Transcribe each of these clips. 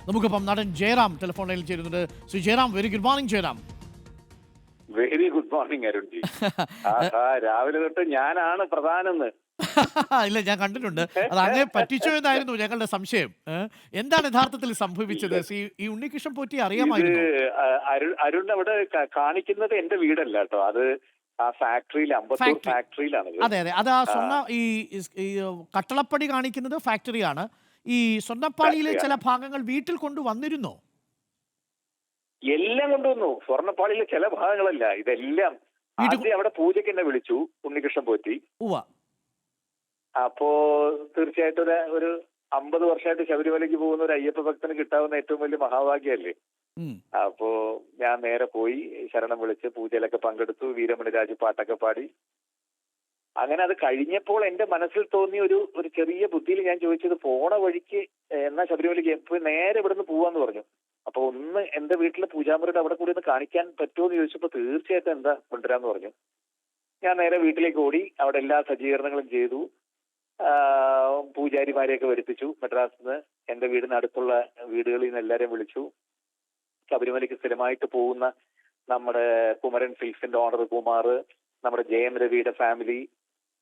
നമുക്കിപ്പം നടൻ ജയറാം ടെലിഫോൺ ലൈനിൽ ചേരുന്നുണ്ട്. Shri Jayaram, very good morning Jayaram. Very good morning Arunji. ആഹാ, രാവിലെ തൊട്ട് ഞാനാണ് പ്രധാനെന്ന്. ഇല്ല, ഞാൻ കണ്ടിട്ടുണ്ട്. അത് അങ്ങേ പറ്റിച്ചോ എന്നായിരുന്നു ഞങ്ങളുടെ സംശയം. എന്താണ് യഥാർത്ഥത്തിൽ സംഭവിച്ചത്? ഈ ഉണ്ണികൃഷ്ണൻ പോറ്റി ഇത് അറിയാമായിരുന്നു? അരുൺ അവിടെ കാണിക്കുന്നത് എന്റെ വീടല്ല കേട്ടോ. അത് ആ ഫാക്ടറിയിൽ, അമ്പത്തൂർ ഫാക്ടറിയിലാണ്. അതെ അതെ, അത് ആ സ്വർണ്ണ ഈ കട്ടളപ്പടി കാണിക്കുന്നത് ഫാക്ടറിയാണ്. ഈ സ്വർണ്ണപ്പാളിയിലെ ചില ഭാഗങ്ങൾ വീട്ടിൽ കൊണ്ടുവന്നിരുന്നോ? എല്ലാം കൊണ്ടുവന്നു. സ്വർണ്ണപ്പാളിയിലെ ചില ഭാഗങ്ങളല്ല, ഇതെല്ലാം. ആദ്യം അവിടെ പൂജയ്ക്ക് എന്നെ വിളിച്ചു ഉണ്ണികൃഷ്ണൻ പോറ്റി. അപ്പോ തീർച്ചയായിട്ടും ഒരു 50 വർഷമായിട്ട് ശബരിമലയ്ക്ക് പോകുന്ന ഒരു അയ്യപ്പ ഭക്തന് കിട്ടാവുന്ന ഏറ്റവും വലിയ മഹാഭാഗ്യല്ലേ. അപ്പോ ഞാൻ നേരെ പോയി ശരണം വിളിച്ച് പൂജയിലൊക്കെ പങ്കെടുത്തു. വീരമണി രാജു പാട്ടൊക്കെ പാടി. അങ്ങനെ അത് കഴിഞ്ഞപ്പോൾ എന്റെ മനസ്സിൽ തോന്നിയ ഒരു ചെറിയ ബുദ്ധിയിൽ ഞാൻ ചോദിച്ചത്, പോണ വഴിക്ക് എന്നാ ശബരിമലയ്ക്ക് പോയി നേരെ ഇവിടുന്ന് പോവാന്ന് പറഞ്ഞു. അപ്പൊ ഒന്ന് എന്റെ വീട്ടിലെ പൂജാമുറിയുടെ അവിടെ കൂടി ഒന്ന് കാണിക്കാൻ പറ്റുമോ എന്ന് ചോദിച്ചപ്പോ തീർച്ചയായിട്ടും എന്താ കൊണ്ടുവരാന്ന് പറഞ്ഞു. ഞാൻ നേരെ വീട്ടിലേക്ക് ഓടി. അവിടെ എല്ലാ സജ്ജീകരണങ്ങളും ചെയ്തു. പൂജാരിമാരെയൊക്കെ വരുത്തിച്ചു. മദ്രാസിൽ നിന്ന് എന്റെ വീടിന് അടുത്തുള്ള വീടുകളിൽ നിന്ന് എല്ലാവരെയും വിളിച്ചു. ശബരിമലയ്ക്ക് സ്ഥിരമായിട്ട് പോകുന്ന നമ്മുടെ കുമരൻ സിൽക്സിന്റെ ഓണർ കുമാർ, നമ്മുടെ ജയം രവിയുടെ ഫാമിലി,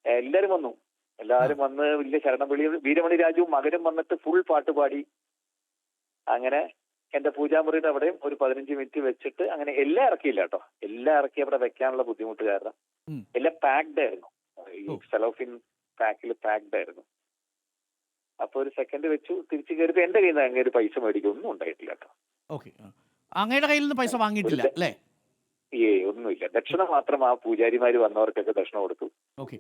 എല്ലാരും വന്നു. എല്ലാരും വന്ന് വലിയ ശരണം വിളി. വീരമണി രാജുവും മകനും വന്നിട്ട് ഫുൾ പാട്ട് പാടി. അങ്ങനെ എന്റെ പൂജാമുറിയുടെ അവിടെയും ഒരു 15 മിനിറ്റ് വെച്ചിട്ട് അങ്ങനെ എല്ലാം ഇറക്കിയില്ല കേട്ടോ. എല്ലാം ഇറക്കി അവിടെ വെക്കാനുള്ള ബുദ്ധിമുട്ട് കാരണം എല്ലാം പാക്ഡ് ആയിരുന്നു. ഈ സെലോഫിൻ പാക്കിൽ പാക്ഡ് ആയിരുന്നു. അപ്പൊ ഒരു സെക്കൻഡ് വെച്ചു, തിരിച്ചു കയറി എന്റെ കയ്യിൽ നിന്ന് അങ്ങനെ ഒരു പൈസ മേടിക്കും ഒന്നും ഉണ്ടായിട്ടില്ല കേട്ടോ. അങ്ങയുടെ കയ്യിൽ നിന്ന് പൈസ വാങ്ങിയിട്ടില്ല അല്ലേ? ഒന്നുമില്ല. ദക്ഷിണ മാത്രം ആ പൂജാരിമാര് വന്നവർക്കൊക്കെ ദക്ഷിണ കൊടുത്തു.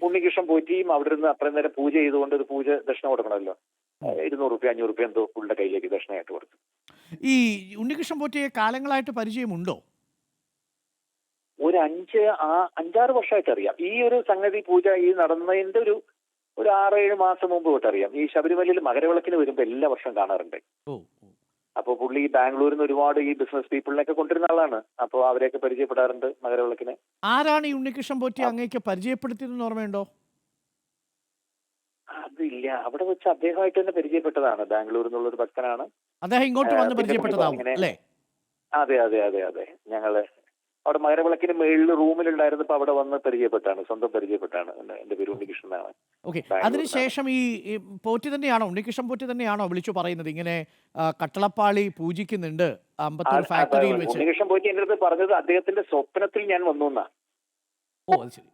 ഉണ്ണികൃഷ്ണൻ പോറ്റിയും അവിടെ നിന്ന് അത്രയും നേരം പൂജ ചെയ്തുകൊണ്ട് ഒരു പൂജ ദക്ഷിണ കൊടുക്കണമല്ലോ. 200 രൂപ 500 രൂപ എന്തോ പുള്ളിയുടെ കയ്യിലേക്ക് ദക്ഷിണയായിട്ട് കൊടുത്തു. ഈ ഉണ്ണികൃഷ്ണൻ പോറ്റിയെ കാലങ്ങളായിട്ട് പരിചയമുണ്ടോ? ഒരു 5-6 വർഷമായിട്ട് അറിയാം. ഈ ഒരു സംഗതി പൂജ ഈ നടന്നതിന്റെ ഒരു 6-7 മാസം മുമ്പ് തൊട്ടറിയാം. ഈ ശബരിമലയിൽ മകരവിളക്കിന് വരുമ്പോ എല്ലാ വർഷം കാണാറുണ്ട്. അപ്പൊ പുള്ളി ബാംഗ്ലൂരിൽ നിന്ന് ഒരുപാട് ഈ ബിസിനസ് പീപ്പിളിനെയൊക്കെ കൊണ്ടുവരുന്ന ആളാണ്. അപ്പൊ അവരെയൊക്കെ പരിചയപ്പെടാറുണ്ട് മകരവിളക്കിന്. ആരാണ് ഈ ഉണ്ണികൃഷ്ണൻ പോറ്റി അങ്ങേക്ക് പരിചയപ്പെടുത്തിയതെന്ന് ഓർമ്മയുണ്ടോ? അതില്ല, അവിടെ വെച്ച് അദ്ദേഹമായിട്ട് തന്നെ പരിചയപ്പെട്ടതാണ്. ബാംഗ്ലൂരിൽ നിന്നുള്ള ഒരു ഭക്തനാണ്. അദ്ദേഹം ഇങ്ങോട്ട് വന്ന് പരിചയപ്പെട്ടതാവും അല്ലേ? അതെ അതെ അതെ അതെ. ഞങ്ങള് അവിടെ മകരവിളക്കിന് മേളിൽ റൂമിലുണ്ടായിരുന്നപ്പോ അവിടെ വന്ന് പരിചയപ്പെട്ടാണ്. സ്വന്തം പരിചയപ്പെട്ടാണ്. എന്റെ പേര് ഉണ്ണികൃഷ്ണനാണ്. ഓക്കെ, അതിനുശേഷം ഈ പോറ്റി തന്നെയാണോ, ഉണ്ണികൃഷ്ണൻ പോറ്റി തന്നെയാണോ വിളിച്ചു പറയുന്നത് ഇങ്ങനെ കട്ടളപ്പാളി പൂജിക്കുന്നുണ്ട് അമ്പത്തൂർ ഫാക്ടറിയിൽ വെച്ച്? ഉണ്ണികൃഷ്ണൻ പോറ്റി എന്റെ അടുത്ത് പറഞ്ഞത് അദ്ദേഹത്തിന്റെ സ്വപ്നത്തിൽ ഞാൻ വന്നു എന്നാ. ഓ അത് ശരി.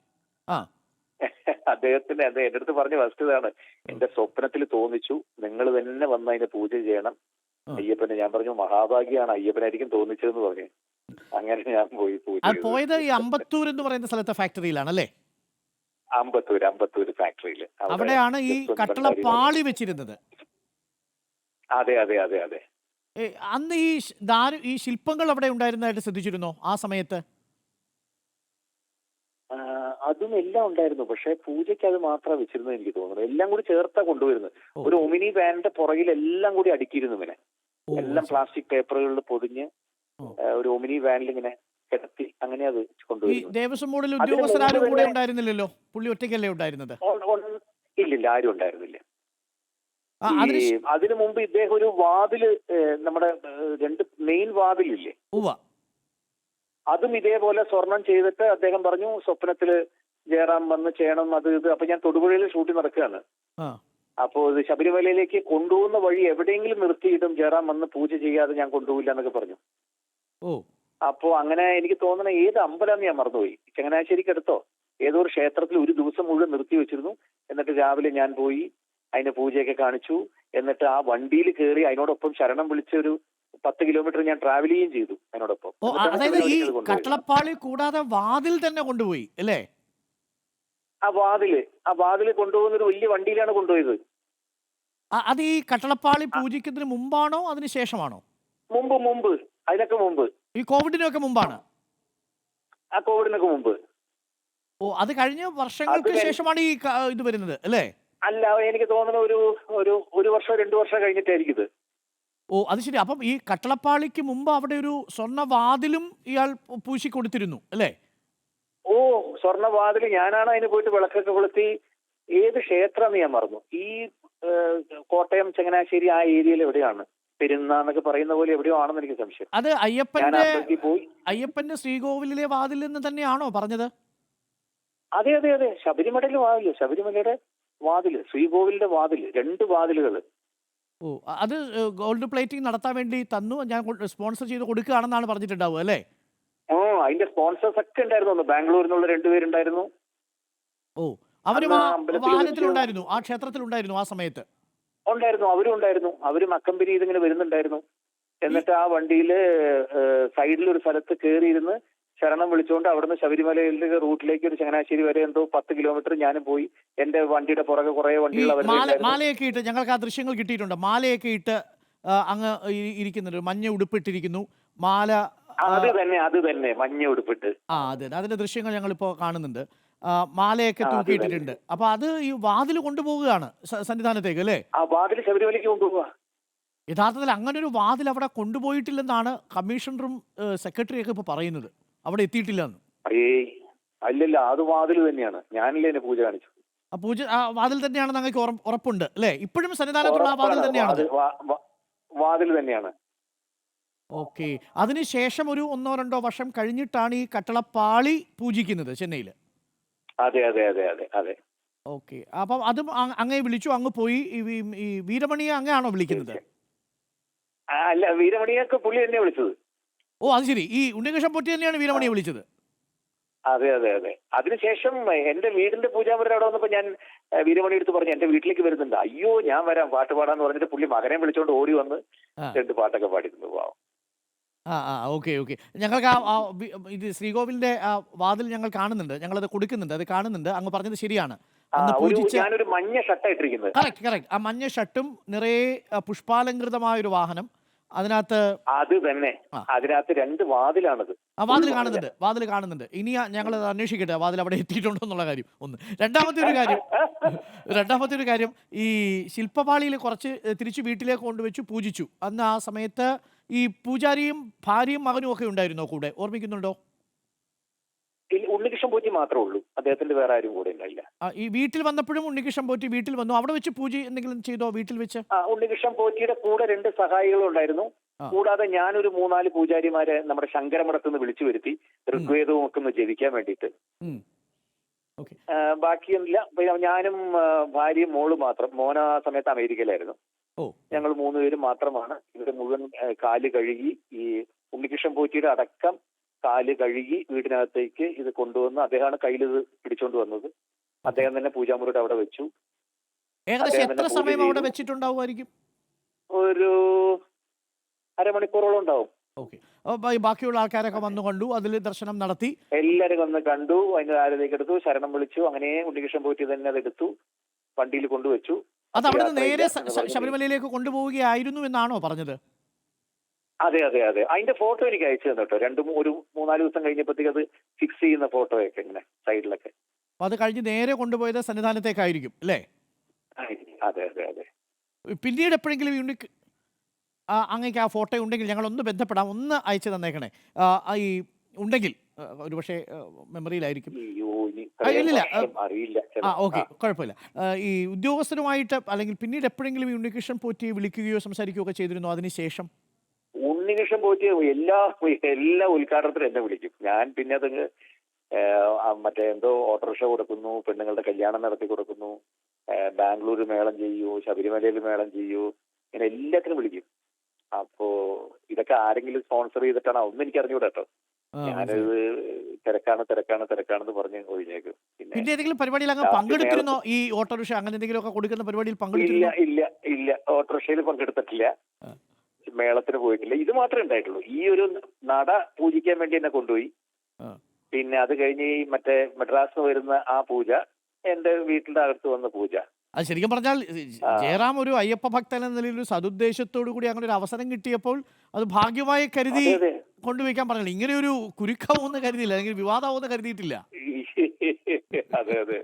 അദ്ദേഹത്തിന്റെ എന്റെ അടുത്ത് പറഞ്ഞ ഫസ്റ്റ് ഇതാണ്, എന്റെ സ്വപ്നത്തിൽ തോന്നിച്ചു നിങ്ങൾ തന്നെ വന്ന് അതിന്റെ പൂജ ചെയ്യണം അയ്യപ്പനെ. ഞാൻ പറഞ്ഞു മഹാഭാഗ്യാണ്, അയ്യപ്പനായിരിക്കും തോന്നിച്ചതെന്ന് പറഞ്ഞു. അങ്ങനെ ഞാൻ പോയി പൂജ. പോയത് ഈ അമ്പത്തൂർ എന്ന് പറയുന്ന സ്ഥലത്തെ ഫാക്ടറിയിലാണ് അല്ലേ? അമ്പത്തൂർ ഫാക്ടറിയിൽ. അവിടെയാണ് ഈ കട്ടളപ്പാളി വെച്ചിരുന്നത്. അതെ അതെ അതെ അതെ. അന്ന് ഈ ശില്പങ്ങൾ അവിടെ ഉണ്ടായിരുന്നതായിട്ട് ശ്രദ്ധിച്ചിരുന്നോ ആ സമയത്ത്? അതും എല്ലാം ഉണ്ടായിരുന്നു. പക്ഷെ പൂജയ്ക്ക് അത് മാത്രമാണ് വെച്ചിരുന്നത് എനിക്ക് തോന്നുന്നു. എല്ലാം കൂടി ചേർത്താ കൊണ്ടുവരുന്നത്. ഒരു ഒമിനി വാനിന്റെ പുറകിൽ എല്ലാം കൂടി അടുക്കിയിരുന്നു ഇങ്ങനെ. എല്ലാം പ്ലാസ്റ്റിക് പേപ്പറുകളിൽ പൊതിഞ്ഞ് ഒരു ഒമിനി വാനിൽ ഇങ്ങനെ കിടത്തി അങ്ങനെ അത് കൊണ്ടുവരുന്നു. ദേവസ്വം ബോർഡിൽ ഉദ്യോഗസ്ഥരാരും കൂടെ ഉണ്ടായിരുന്നില്ലല്ലോ, പുള്ളി ഒറ്റയ്ക്കല്ലേ ഉണ്ടായിരുന്നത്? ഇല്ലില്ല, ആരും ഉണ്ടായിരുന്നില്ല. അതിനു മുമ്പ് ഇദ്ദേഹം ഒരു വാതില്, നമ്മുടെ 2 മെയിൻ വാതിലില്ലേ, അതും ഇതേപോലെ സ്വർണം ചെയ്തിട്ട് അദ്ദേഹം പറഞ്ഞു സ്വപ്നത്തില് ജയറാം വന്ന് ചെയ്യണം അത് ഇത്. അപ്പൊ ഞാൻ തൊടുപുഴയിൽ ഷൂട്ടിംഗ് നടക്കുകയാണ്. അപ്പോ ഇത് ശബരിമലയിലേക്ക് കൊണ്ടുപോകുന്ന വഴി എവിടെയെങ്കിലും നിർത്തിയിട്ടും ജയറാം വന്ന് പൂജ ചെയ്യാതെ ഞാൻ കൊണ്ടുപോയില്ല എന്നൊക്കെ പറഞ്ഞു. അപ്പോ അങ്ങനെ എനിക്ക് തോന്നണ ഏത് അമ്പലം ഞാൻ മറന്നുപോയി, ചങ്ങനാശ്ശേരിക്ക് അടുത്തോ ഏതോ ഒരു ക്ഷേത്രത്തിൽ ഒരു ദിവസം മുഴുവൻ നിർത്തി വെച്ചിരുന്നു. എന്നിട്ട് രാവിലെ ഞാൻ പോയി അതിന്റെ പൂജയൊക്കെ കാണിച്ചു. എന്നിട്ട് ആ വണ്ടിയിൽ കയറി അതിനോടൊപ്പം ശരണം വിളിച്ച ഒരു 10 കിലോമീറ്റർ ഞാൻ ട്രാവൽ ചെയ്യുകയും ചെയ്തു അതിനോടൊപ്പം. അതായത് ഈ കട്ടളപ്പാളി കൂടാതെ വാതിൽ തന്നെ കൊണ്ടുപോയി അല്ലേ? ആ വാതില് കൊണ്ടുപോകുന്ന ഒരു വലിയ വണ്ടിയിലാണ് കൊണ്ടുപോയത്. അത് ഈ കട്ടളപ്പാളി പൂജിക്കുന്നതിന് മുമ്പാണോ അതിന് ശേഷമാണോ? മുമ്പ് അതിനൊക്കെ മുമ്പ്. ഈ കോവിഡിനൊക്കെ മുമ്പാണ്? ആ കോവിഡിനൊക്കെ മുമ്പ്. അത് കഴിഞ്ഞ വർഷങ്ങൾക്ക് ശേഷമാണ് ഈ ഇത് വരുന്നത് അല്ലേ? അല്ല, എനിക്ക് തോന്നുന്നു ഒരു വർഷം 2 വർഷം കഴിഞ്ഞിട്ടായിരിക്കും ഇത്. അത് ശരി. അപ്പം ഈ കട്ടളപ്പാളിക്ക് മുമ്പ് അവിടെ ഒരു സ്വർണ്ണ വാതിലും ഇയാൾ പൂശി കൊടുത്തിരുന്നു അല്ലേ? സ്വർണ്ണവാതിൽ ഞാനാണ് അതിന് പോയിട്ട് വിളക്കൊക്കെ കൊളുത്തി. ഏത് ക്ഷേത്രമെന്ന് ഞാൻ മറന്നു. ഈ കോട്ടയം ചങ്ങനാശ്ശേരി ആ ഏരിയയിൽ എവിടെയാണ് പെരുന്നാന്നൊക്കെ പറയുന്ന പോലെ എവിടെയോ ആണെന്ന് എനിക്ക് സംശയം. അത് ഞാൻ അയ്യപ്പന്റെ അമ്പലത്തിൽ പോയി. അയ്യപ്പന്റെ ശ്രീകോവിലിലെ വാതിൽ നിന്ന് തന്നെയാണോ പറഞ്ഞത്? അതെ അതെ അതെ, ശബരിമലയിലെ വാതില്, ശബരിമലയുടെ വാതില്, ശ്രീകോവിലിന്റെ വാതില്, 2 വാതിലുകൾ. ഓ, അത് ഗോൾഡ് പ്ലേറ്റിംഗ് നടത്താൻ വേണ്ടി തന്നു, ഞാൻ സ്പോൺസർ ചെയ്ത് കൊടുക്കുകയാണെന്നാണ് പറഞ്ഞിട്ടുണ്ടാവുക അല്ലേ? അതിന്റെ സ്പോൺസേഴ്സ് ഒക്കെ ഉണ്ടായിരുന്നു. ഒന്ന് ബാംഗ്ലൂരിൽ നിന്നുള്ള 2 പേരുണ്ടായിരുന്നു. ഓ, അവരും അന്ന് ആ അമ്പലത്തിൽ വെച്ച് വാഹനത്തിലുണ്ടായിരുന്നു, ആ ക്ഷേത്രത്തിലുണ്ടായിരുന്നു ആ സമയത്ത്? ഉണ്ടായിരുന്നു, അവരും ഉണ്ടായിരുന്നു. അവരും അക്കമ്പനി ഇതിങ്ങനെ വരുന്നുണ്ടായിരുന്നു. എന്നിട്ട് ആ വണ്ടിയില് സൈഡിൽ ഒരു സ്ഥലത്ത് കയറിയിരുന്ന് ശരണം വിളിച്ചുകൊണ്ട് അവിടുന്ന് ശബരിമലയിലെ റൂട്ടിലേക്ക് ഒരു ചങ്ങനാശ്ശേരി വരെ എന്തോ 10 കിലോമീറ്റർ ഞാനും പോയി. എന്റെ വണ്ടിയുടെ പുറകെ കുറെ ഈ വണ്ടികൾ അവരുടെ മാലയൊക്കെ ഇട്ട്, ഞങ്ങൾക്ക് ആ ദൃശ്യങ്ങൾ കിട്ടിയിട്ടുണ്ട്, മാലയൊക്കെ ഇട്ട് അങ്ങ് ഇരിക്കുന്നുണ്ട്, മഞ്ഞ ഉടുപ്പിട്ടിരിക്കുന്നു, മാല. അത് തന്നെ, അത് തന്നെ, മഞ്ഞ ഉടുപ്പിട്ട്. അതെ, അതിന്റെ ദൃശ്യങ്ങൾ ഞങ്ങളിപ്പോ കാണുന്നുണ്ട്. മാലയൊക്കെ തൂക്കിയിട്ടിട്ടുണ്ട്. അപ്പൊ അത് ഈ വാതിൽ കൊണ്ടുപോവുകയാണ് സന്നിധാനത്തേക്ക് അല്ലേ? ആ വാതിൽ ശബരിമലയ്ക്ക് കൊണ്ടുപോവാ. യഥാർത്ഥത്തിൽ അങ്ങനെ ഒരു വാതിൽ അവിടെ കൊണ്ടുപോയിട്ടില്ലെന്നാണ് കമ്മീഷണറും സെക്രട്ടറിയൊക്കെ ഇപ്പൊ പറയുന്നത്, അവിടെ എത്തിയിട്ടില്ലെന്ന്. അല്ലല്ല, അത് വാതിൽ തന്നെയാണ്. ഞാനല്ലേ എന്നെ പൂജ കാണിച്ചു. ആ വാതിൽ തന്നെയാണ് ഞങ്ങൾക്ക് ഉറപ്പുണ്ട് അല്ലേ? ഇപ്പോഴും സന്നിധാനത്തുള്ള ആ വാതിൽ തന്നെയാണ്. വാതിൽ തന്നെയാണ്. ഓക്കെ. അതിനുശേഷം ഒരു 1-2 വർഷം കഴിഞ്ഞിട്ടാണ് ഈ കട്ടളപ്പാളി പൂജിക്കുന്നത് ചെന്നൈയിൽ. അതെ അതെ അതെ അതെ അതെ. ഓക്കെ. അപ്പം അതും അങ്ങേ വിളിച്ചു, അങ്ങ് പോയി. ഈ വീരമണിയെ അങ്ങാണോ വിളിക്കുന്നത്? അല്ല, വീരമണിയൊക്കെ പുള്ളി തന്നെയാണ് വിളിച്ചത്. ഓ, അത് ശരി. ഈ ഉണ്ണികൃഷ്ണൻ പൊറ്റി തന്നെയാണ് വീരമണിയെ വിളിച്ചത്? അതെ അതെ അതെ. അതിനുശേഷം എന്റെ വീടിന്റെ പൂജാമുറിയുടെ അവിടെ വന്നപ്പോ ഞാൻ വീരമണി എടുത്ത് പറഞ്ഞു എന്റെ വീട്ടിലേക്ക് വരുന്നുണ്ട്. അയ്യോ, ഞാൻ വരാം, പാട്ട് പാടാന്ന് പറഞ്ഞിട്ട് പുള്ളി മകനെ വിളിച്ചോണ്ട് ഓടി വന്ന് 2 പാട്ടൊക്കെ പാടിയിരുന്നു. പാവം. Okay okay. ഞങ്ങൾക്ക് ഇത് ശ്രീകോവിലിന്റെ വാതിൽ ഞങ്ങൾ കാണുന്നുണ്ട്, ഞങ്ങളത് കൊടുക്കുന്നുണ്ട്, അത് കാണുന്നുണ്ട്. അങ്ങ് പറഞ്ഞത് ശരിയാണ്. അന്ന് പൂജിച്ച ഞാനൊരു മഞ്ഞ ഷർട്ടായിട്ടിരിക്കുന്നത്. കറക്റ്റ്. ആ മഞ്ഞ ഷർട്ടും നിറയെ പുഷ്പാലങ്കൃതമായ ഒരു വാഹനം, അതിനകത്ത്. അത് തന്നെ, അതിനകത്ത് 2 വാതിലാണത്. വാതിൽ കാണുന്നുണ്ട്. ഇനി ഞങ്ങളത് അന്വേഷിക്കട്ടെ, വാതിൽ അവിടെ എത്തിയിട്ടുണ്ടോ എന്നുള്ള കാര്യം ഒന്ന്. രണ്ടാമത്തെ ഒരു കാര്യം, ഈ ശില്പപാളിയിൽ കുറച്ച് തിരിച്ചു വീട്ടിലേക്ക് കൊണ്ടുവച്ചു പൂജിച്ചു. അന്ന് ആ സമയത്ത് ഈ പൂജാരിയും ഭാര്യയും മകനും ഒക്കെ ഉണ്ടായിരുന്നോ കൂടെ? ഓർമ്മിക്കുന്നുണ്ടോ? ഉണ്ണികൃഷ്ണൻ പോറ്റി മാത്രമേ ഉള്ളൂ, അദ്ദേഹത്തിന്റെ വേറെ ആരും കൂടെ ഉണ്ടായില്ല. ഈ വീട്ടിൽ വന്നപ്പോഴും ഉണ്ണികൃഷ്ണൻ പോറ്റി വീട്ടിൽ വന്നു, അവിടെ വെച്ച് പൂജ എന്തെങ്കിലും ചെയ്തോ വീട്ടിൽ വെച്ച്? ഉണ്ണികൃഷ്ണൻ പോറ്റിയുടെ കൂടെ 2 സഹായികളും ഉണ്ടായിരുന്നു. കൂടാതെ ഞാനൊരു 3-4 പൂജാരിമാരെ നമ്മുടെ ശങ്കരമഠത്ത് നിന്ന് വിളിച്ചു വരുത്തി ഋഗ്വേദവും ഒക്കെ ഒന്ന് ജപിക്കാൻ വേണ്ടിയിട്ട്. ബാക്കിയൊന്നുമില്ല. ഞാനും ഭാര്യയും മോളും മാത്രം. മോൻ ആ സമയത്ത് അമേരിക്കയിലായിരുന്നു. ഞങ്ങൾ 3 പേരും മാത്രമാണ് ഇവിടെ മുഴുവൻ കാല് കഴുകി, ഈ ഉണ്ണികൃഷ്ണൻ പോറ്റിയുടെ അടക്കം കാല് കഴുകി വീടിനകത്തേക്ക് ഇത് കൊണ്ടുവന്ന് അദ്ദേഹമാണ് കയ്യിൽ ഇത് പിടിച്ചോണ്ട് വന്നത്. അദ്ദേഹം തന്നെ പൂജാമുറിയുടെ അവിടെ വെച്ചു. ഏകദേശം എത്ര സമയം അവിടെ വെച്ചിട്ടുണ്ടാവുമായിരിക്കും? ഒരു അരമണിക്കൂറോളം ഉണ്ടാവും. ഓക്കെ. ബാക്കിയുള്ള ആൾക്കാരൊക്കെ വന്നു കണ്ടു, അതിൽ ദർശനം നടത്തി, എല്ലാരും വന്ന് കണ്ടു, അതിന്റെ ആരതിക്ക് എടുത്തു, ശരണം വിളിച്ചു. അങ്ങനെ ഉണ്ണികൃഷ്ണൻ പോറ്റി തന്നെ അതെടുത്തു വണ്ടിയിൽ കൊണ്ടുവച്ചു. അത് അവിടെ നിന്ന് നേരെ ശബരിമലയിലേക്ക് കൊണ്ടുപോവുകയായിരുന്നു എന്നാണോ പറഞ്ഞത്? അതെ അതെ അതെ. അതിന്റെ ഫോട്ടോ എനിക്ക് അയച്ചു തന്നു കേട്ടോ. ഒരു 3-4 ദിവസം കഴിഞ്ഞപ്പോഴത്തേക്ക് അത് ഫിക്സ് ചെയ്യുന്ന ഫോട്ടോയൊക്കെ ഇങ്ങനെ സൈഡിലൊക്കെ. അത് കഴിഞ്ഞ് നേരെ കൊണ്ടുപോയത് സന്നിധാനത്തേക്കായിരിക്കും അല്ലേ? അതെ അതെ അതെ. പിന്നീട് എപ്പോഴെങ്കിലും അങ്ങേക്ക് ആ ഫോട്ടോ ഉണ്ടെങ്കിൽ ഞങ്ങളൊന്ന് ബന്ധപ്പെടാം, ഒന്ന് അയച്ചു തന്നേക്കണേ. ഈ ഉണ്ടെങ്കിൽ ഒരു പക്ഷേ മെമ്മറിയിലായിരിക്കും. ഇല്ലില്ല. ഓക്കെ, കുഴപ്പമില്ല. ഈ ഉദ്യോഗസ്ഥരുമായിട്ട് അല്ലെങ്കിൽ പിന്നീട് എപ്പോഴെങ്കിലും ഈ ഉണ്ണികൃഷ്ണൻ പോറ്റിയെ വിളിക്കുകയോ സംസാരിക്കുകയോ ഒക്കെ ചെയ്തിരുന്നോ അതിനുശേഷം? ഉണ്ണികൃഷ്ണൻ പോറ്റി എല്ലാ ഉദ്ഘാടനത്തിനും എന്നെ വിളിക്കും. ഞാൻ പിന്നെ അത് മറ്റേ എന്തോ ഓട്ടോറിക്ഷ കൊടുക്കുന്നു, പെണ്ണുങ്ങളുടെ കല്യാണം നടത്തി കൊടുക്കുന്നു, ബാംഗ്ലൂർ മേളം ചെയ്യൂ, ശബരിമലയിൽ മേളം ചെയ്യൂ, ഇങ്ങനെ എല്ലാത്തിനും വിളിക്കും. അപ്പോ ഇതൊക്കെ ആരെങ്കിലും സ്പോൺസർ ചെയ്തിട്ടാണോ ഒന്നും എനിക്ക് അറിഞ്ഞൂടാ കേട്ടോ. ഞാനത് തിരക്കാണെന്ന് പറഞ്ഞ് ഒഴിഞ്ഞേക്കും. പിന്നെ ഏതെങ്കിലും പരിപാടിയിൽ അങ്ങ് പങ്കെടുത്തിരുന്നോ? ഈ ഓട്ടോറിക്ഷ അങ്ങനെ എന്തെങ്കിലും ഒക്കെ കൊടുക്കുന്ന പരിപാടിയിൽ പങ്കെടുത്തില്ല? ഇല്ല, ഓട്ടോറിക്ഷയിൽ പങ്കെടുത്തിട്ടില്ല, മേളത്തിന് പോയിട്ടില്ല. ഇത് മാത്രമേ ഉണ്ടായിട്ടുള്ളൂ. ഈ ഒരു നട പൂജിക്കാൻ വേണ്ടി എന്നെ കൊണ്ടുപോയി. പിന്നെ അത് കഴിഞ്ഞ് മറ്റേ മദ്രാസ് വരുന്ന ആ പൂജ, എന്റെ വീട്ടിന്റെ അകത്ത് വന്ന പൂജ. അത് ശരിക്കും പറഞ്ഞാൽ ജയറാം ഒരു അയ്യപ്പ ഭക്തൻ എന്ന നിലയിൽ ഒരു സതുദ്ദേശത്തോടു കൂടി അങ്ങനെ ഒരു അവസരം കിട്ടിയപ്പോൾ അത് ഭാഗ്യമായി കരുതി കൊണ്ടുവയ്ക്കാൻ പറഞ്ഞില്ല. ഇങ്ങനെ ഒരു കുരുക്കാവൂന്ന് കരുതിയില്ല, അല്ലെങ്കിൽ വിവാദമാവൂന്ന് കരുതിയിട്ടില്ല. അതെ അതെ.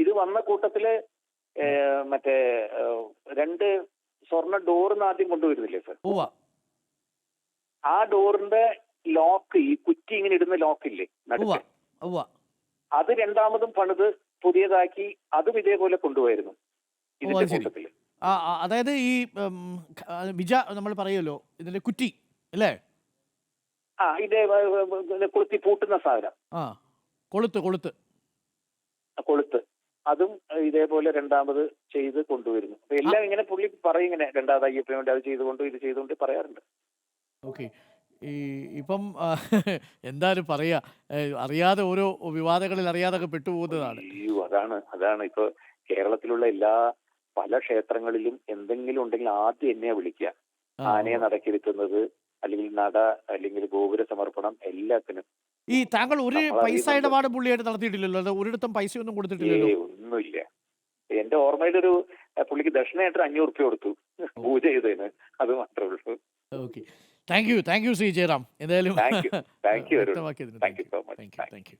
ഇത് വന്ന കൂട്ടത്തില് മറ്റേ 2 സ്വർണ്ണ ഡോറിന് ആദ്യം കൊണ്ടുവരുന്നില്ലേ സർ? ആ ഡോറിന്റെ ലോക്ക്, ഈ കുറ്റി ഇങ്ങനെ ഇടുന്ന ലോക്കില്ലേ നടുക്ക്, അത് രണ്ടാമതും പണിത് പുതിയതാക്കി അതും ഇതേപോലെ കൊണ്ടുപോയിരുന്നു ഇതിന്റെ കൂട്ടത്തില്. അതായത് ഈ വിജ നമ്മൾ പറയുമല്ലോ ഇതിന്റെ കുറ്റി അല്ലേ? ഇത് കൊളുത്തി പൂട്ടുന്ന സാധനം, കൊളുത്ത് കൊളുത്ത്, അതും ഇതേപോലെ രണ്ടാമത് ചെയ്ത് കൊണ്ടുവരുന്നു. അപ്പൊ എല്ലാം ഇങ്ങനെ പുള്ളി പറയും, ഇങ്ങനെ രണ്ടാമത് അയ്യപ്പന് വേണ്ടി അത് ചെയ്തുകൊണ്ട് ഇത് ചെയ്തുകൊണ്ട് പറയാറുണ്ട്. ഓക്കെ. ഇപ്പം എന്തായാലും പറയാ, അറിയാതെ ഓരോ വിവാദങ്ങളിൽ അറിയാതൊക്കെ പെട്ടുപോകുന്നതാണ്. അയ്യോ, അതാണ് ഇപ്പൊ കേരളത്തിലുള്ള പല ക്ഷേത്രങ്ങളിലും എന്തെങ്കിലും ഉണ്ടെങ്കിൽ ആദ്യം എന്നെ വിളിക്കുക. ആനയെ നടക്കിരുത്തുന്നത്, അല്ലെങ്കിൽ അല്ലെങ്കിൽ ഗോപുര സമർപ്പണം, എല്ലാത്തിനും. ഈ താങ്കൾ ഒരു പൈസ ഇടപാട് പുള്ളിയായിട്ട് നടത്തിയിട്ടില്ലല്ലോ? അത് ഒരിടത്തും പൈസ ഒന്നും കൊടുത്തിട്ടില്ലല്ലോ? ഒന്നുമില്ല. എന്റെ ഓർമ്മയിലൊരു പുള്ളിക്ക് ദക്ഷിണയായിട്ട് 500 റുപ്യ കൊടുത്തു പൂജ ചെയ്തതിന്, അത് മാത്രമേ ഉള്ളൂ. Okay, thank you Shri Jayaram. എന്തായാലും താങ്ക് യു വ്യക്തമാക്കിയതിന് താങ്ക് യു.